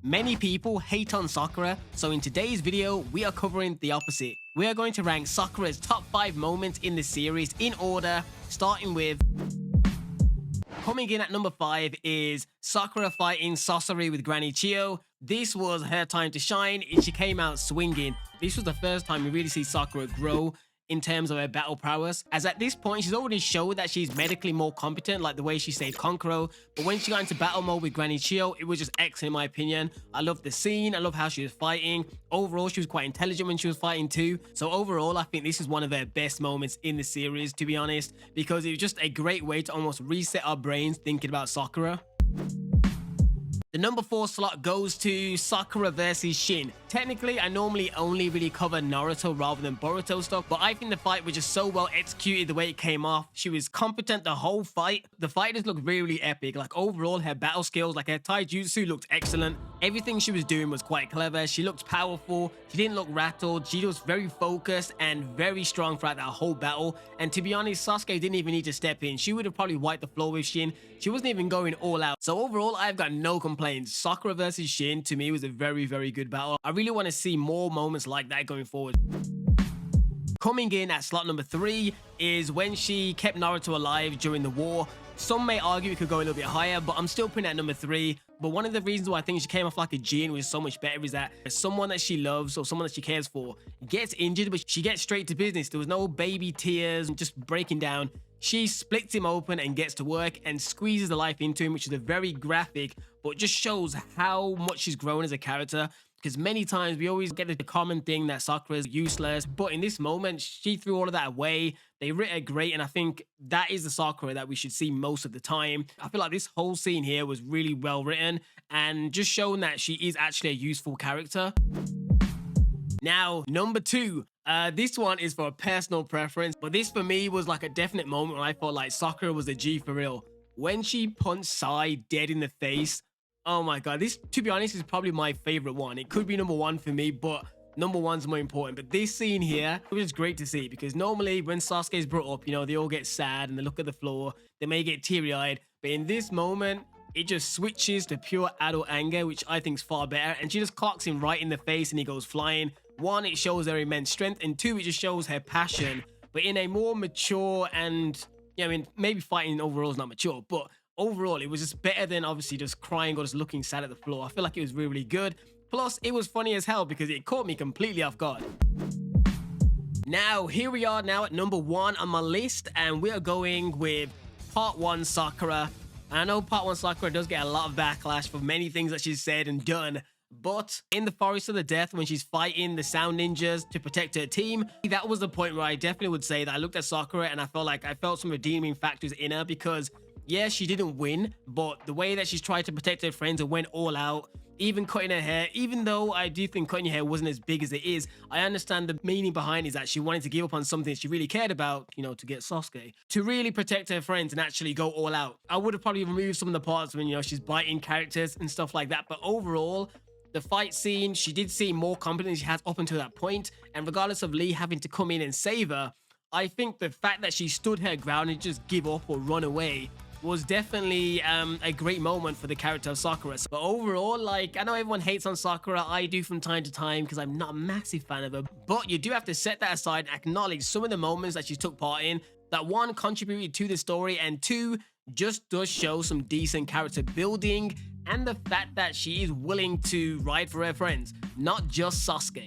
Many people hate on Sakura, so in today's video, we are covering the opposite. We are going to rank Sakura's top 5 moments in the series in order, starting with... Coming in at number 5 is Sakura fighting Sasori with Granny Chiyo. This was her time to shine, and she came out swinging. This was the first time we really see Sakura grow in terms of her battle prowess, as at this point she's already showed that she's medically more competent, like the way she saved Konkoro. But when she got into battle mode with Granny Chiyo, it was just excellent in my opinion. I love the scene, I love how she was fighting. Overall, she was quite intelligent when she was fighting too. So overall, I think this is one of her best moments in the series, to be honest, because it was just a great way to almost reset our brains thinking about Sakura. The number 4 slot goes to Sakura versus Shin. Technically, I normally only really cover Naruto rather than Boruto stuff, but I think the fight was just so well executed the way it came off. She was competent the whole fight. The fight just looked really, really epic. Like overall, her battle skills, like her taijutsu looked excellent. Everything she was doing was quite clever. She looked powerful. She didn't look rattled. She was very focused and very strong throughout that whole battle. And to be honest, Sasuke didn't even need to step in. She would have probably wiped the floor with Shin. She wasn't even going all out. So overall, I've got no complaints. Sakura versus Shin to me was a very, very good battle. I really want to see more moments like that going forward. Coming in at slot number 3 is when she kept Naruto alive during the war. Some may argue it could go a little bit higher, but I'm still putting it at number 3. But one of the reasons why I think she came off like a G and was so much better is that someone that she loves or someone that she cares for gets injured, but she gets straight to business. There was no baby tears and just breaking down. She splits him open and gets to work and squeezes the life into him, which is a very graphic, but just shows how much she's grown as a character. Because many times we always get the common thing that Sakura's useless, but in this moment, she threw all of that away. They writ her great, and I think that is the Sakura that we should see most of the time. I feel like this whole scene here was really well written and just showing that she is actually a useful character. Now, number 2. This one is for a personal preference, but this for me was like a definite moment when I felt like Sakura was a G for real. When she punched Sai dead in the face, oh my god, this, to be honest, is probably my favorite one. It could be number 1 for me, but number 1's more important. But this scene here, it was great to see, because normally when Sasuke's brought up, you know, they all get sad and they look at the floor, they may get teary-eyed, but in this moment, it just switches to pure adult anger, which I think is far better, and she just clocks him right in the face and he goes flying. 1, it shows her immense strength, and 2, it just shows her passion, but in a more mature and, yeah, I mean, maybe fighting overall is not mature, but overall, it was just better than obviously just crying or just looking sad at the floor. I feel like it was really, really good. Plus, it was funny as hell because it caught me completely off guard. Now, here we are now at number 1 on my list, and we are going with Part 1 Sakura. And I know Part 1 Sakura does get a lot of backlash for many things that she's said and done, but in the Forest of the Death, when she's fighting the Sound Ninjas to protect her team, that was the point where I definitely would say that I looked at Sakura and I felt some redeeming factors in her, because yeah, she didn't win, but the way that she's tried to protect her friends and went all out, even cutting her hair, even though I do think cutting your hair wasn't as big as it is, I understand the meaning behind is that she wanted to give up on something she really cared about, you know, to get Sasuke, to really protect her friends and actually go all out. I would have probably removed some of the parts when, you know, she's biting characters and stuff like that, but overall, the fight scene, she did seem more competent than she has up until that point, and regardless of Lee having to come in and save her, I think the fact that she stood her ground and just give up or run away was definitely a great moment for the character of Sakura. But overall, like, I know everyone hates on Sakura. I do from time to time because I'm not a massive fan of her. But you do have to set that aside and acknowledge some of the moments that she took part in that, 1, contributed to the story, and 2, just does show some decent character building and the fact that she is willing to ride for her friends, not just Sasuke.